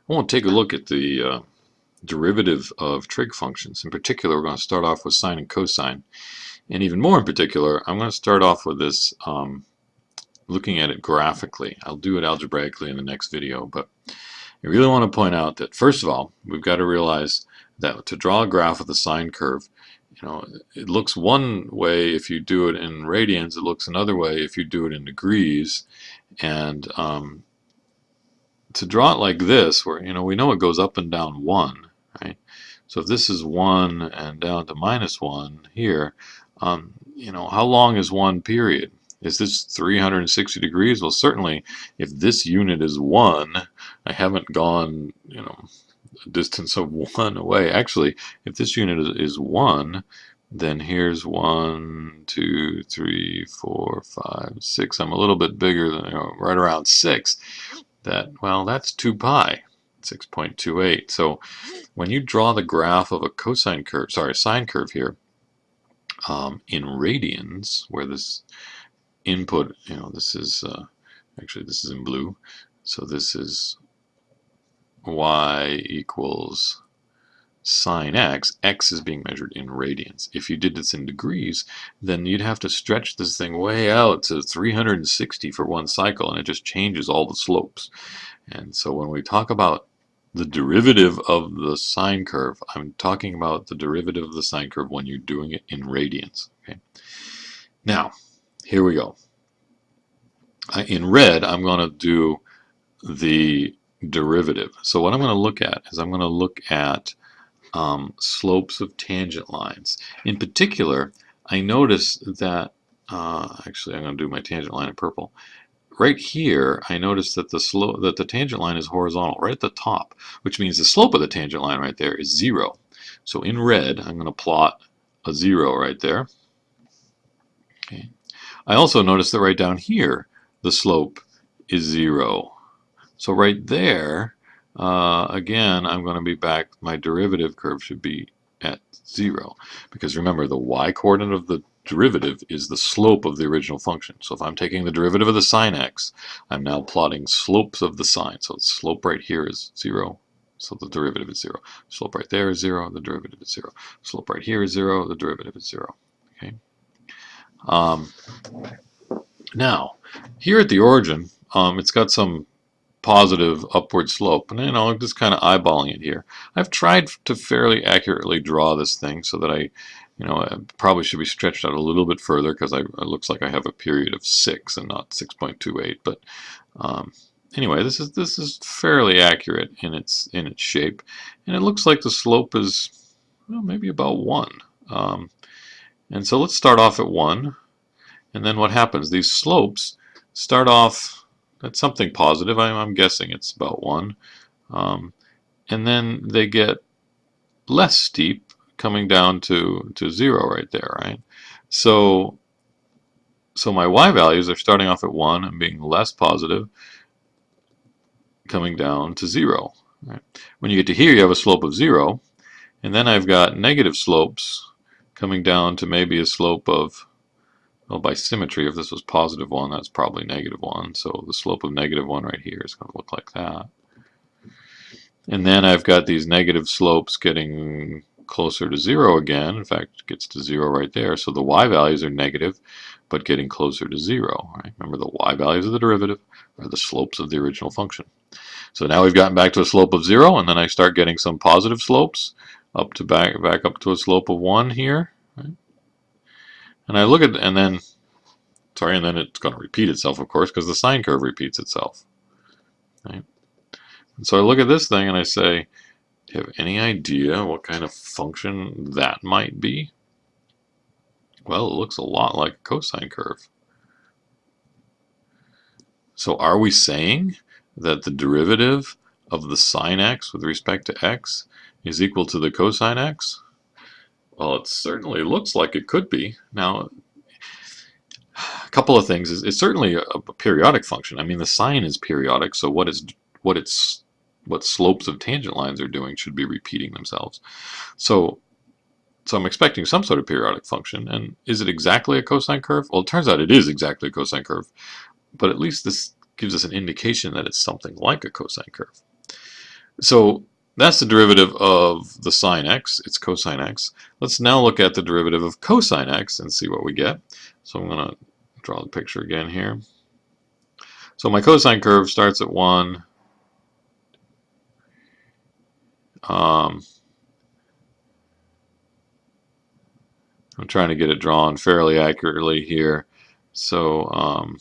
I want to take a look at the derivative of trig functions. In particular, we're going to start off with sine and cosine. And even more in particular, I'm going to start off with this looking at it graphically. I'll do it algebraically in the next video, but I really want to point out that, first of all, we've got to realize that to draw a graph with a sine curve, it looks one way if you do it in radians, it looks another way if you do it in degrees. And to draw it like this, where we know it goes up and down 1, right? So if this is 1 and down to -1 here, how long is one period? Is this 360 degrees? Well, certainly, if this unit is 1, I haven't gone, a distance of 1 away. Actually, if this unit is 1, then here's 1, 2, 3, 4, 5, 6. I'm a little bit bigger than, right around 6. That's 2 pi, 6.28. So when you draw the graph of a sine curve here, in radians, where this input, this is actually this is in blue, so this is y equals sine x. X is being measured in radians. If you did this in degrees, then you'd have to stretch this thing way out to 360 for one cycle, and it just changes all the slopes. And so when we talk about the derivative of the sine curve, I'm talking about the derivative of the sine curve when you're doing it in radians. Okay. Now, here we go. In red, I'm going to do the derivative. So what I'm going to look at is I'm going to look at slopes of tangent lines. In particular, I notice that, actually I'm going to do my tangent line in purple. Right here, I notice that the tangent line is horizontal, right at the top, which means the slope of the tangent line right there is 0. So in red, I'm going to plot a 0 right there. Okay. I also notice that right down here, the slope is 0. So right there, again, I'm going to be back, my derivative curve should be at 0. Because remember, the y-coordinate of the derivative is the slope of the original function. So if I'm taking the derivative of the sine x, I'm now plotting slopes of the sine. So the slope right here is 0. So the derivative is 0. Slope right there is 0. The derivative is 0. Slope right here is 0. The derivative is 0. Okay. Now, here at the origin, it's got some positive upward slope, and I'm just kind of eyeballing it here. I've tried to fairly accurately draw this thing so that I probably should be stretched out a little bit further, because it looks like I have a period of 6 and not 6.28. But anyway, this is fairly accurate in its shape, and it looks like the slope is maybe about 1. And so let's start off at 1, and then what happens? These slopes start off at something positive. I'm guessing it's about 1, and then they get less steep, coming down to 0 right there, right? So my y values are starting off at 1 and being less positive, coming down to 0. Right? When you get to here, you have a slope of 0, and then I've got negative slopes coming down to maybe a slope of, well, by symmetry, if this was positive 1, that's probably negative 1. So the slope of negative 1 right here is going to look like that. And then I've got these negative slopes getting closer to 0 again. In fact, it gets to 0 right there. So the y values are negative, but getting closer to 0. Right? Remember, the y values of the derivative are the slopes of the original function. So now we've gotten back to a slope of 0, and then I start getting some positive slopes up to back up to a slope of 1 here. Right? And I look at, and then it's going to repeat itself, of course, because the sine curve repeats itself. Right? And so I look at this thing and I say, do you have any idea what kind of function that might be? Well, it looks a lot like a cosine curve. So are we saying that the derivative of the sine x with respect to x is equal to the cosine x? Well, it certainly looks like it could be. Now, a couple of things. It's certainly a periodic function. I mean, the sine is periodic, so what slopes of tangent lines are doing should be repeating themselves. So I'm expecting some sort of periodic function. And is it exactly a cosine curve? Well, it turns out it is exactly a cosine curve, but at least this gives us an indication that it's something like a cosine curve. So that's the derivative of the sine x. It's cosine x. Let's now look at the derivative of cosine x and see what we get. So I'm going to draw the picture again here. So my cosine curve starts at 1. I'm trying to get it drawn fairly accurately here. So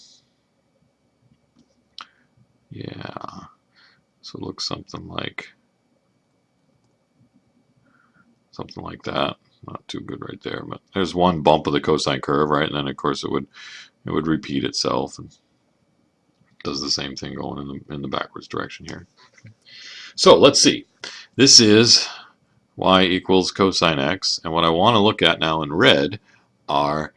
yeah, so it looks something like that. Not too good right there, but there's one bump of the cosine curve, right? And then of course it would repeat itself and does the same thing going in the backwards direction here. So let's see. This is y equals cosine x, and what I want to look at now in red are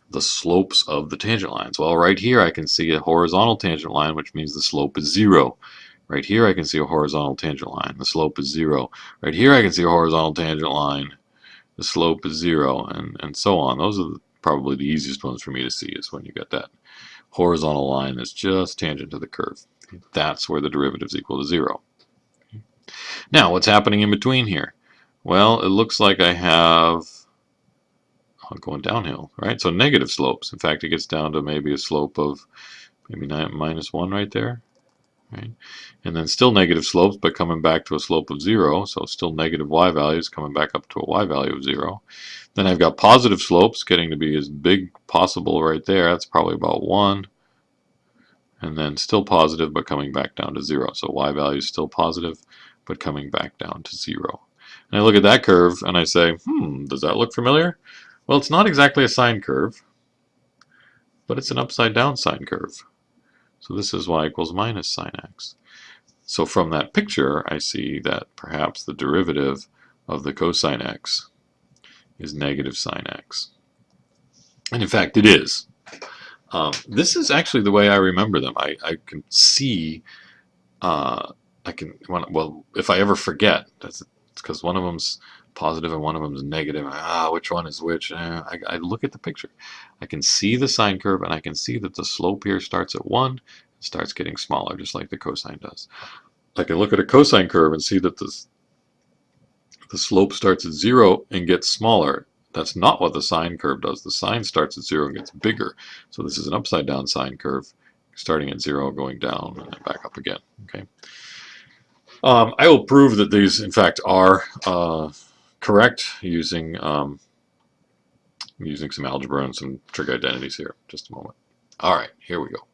the slopes of the tangent lines. Well, right here I can see a horizontal tangent line, which means the slope is 0. Right here I can see a horizontal tangent line. The slope is 0. Right here I can see a horizontal tangent line. The slope is 0, and so on. Those are probably the easiest ones for me to see, is when you get that horizontal line that's just tangent to the curve. That's where the derivative is equal to 0. Now, what's happening in between here? Well, it looks like I have going downhill, right? So negative slopes. In fact, it gets down to maybe a slope of maybe -1 right there, right? And then still negative slopes, but coming back to a slope of 0. So still negative y values coming back up to a y value of 0. Then I've got positive slopes getting to be as big possible right there. That's probably about 1. And then still positive, but coming back down to 0. So y value is still positive, but coming back down to 0. And I look at that curve and I say, does that look familiar? Well, it's not exactly a sine curve, but it's an upside down sine curve. So this is y equals minus sine x. So from that picture, I see that perhaps the derivative of the cosine x is negative sine x. And in fact, it is. This is actually the way I remember them. I can see, well, if I ever forget, it's because one of them's positive and one of them's negative. Which one is which? I look at the picture. I can see the sine curve, and I can see that the slope here starts at 1 and starts getting smaller, just like the cosine does. I can look at a cosine curve and see that the slope starts at 0 and gets smaller. That's not what the sine curve does. The sine starts at 0 and gets bigger. So this is an upside down sine curve, starting at 0, going down, and then back up again. Okay. I will prove that these, in fact, are correct using some algebra and some trig identities here. Just a moment. All right, here we go.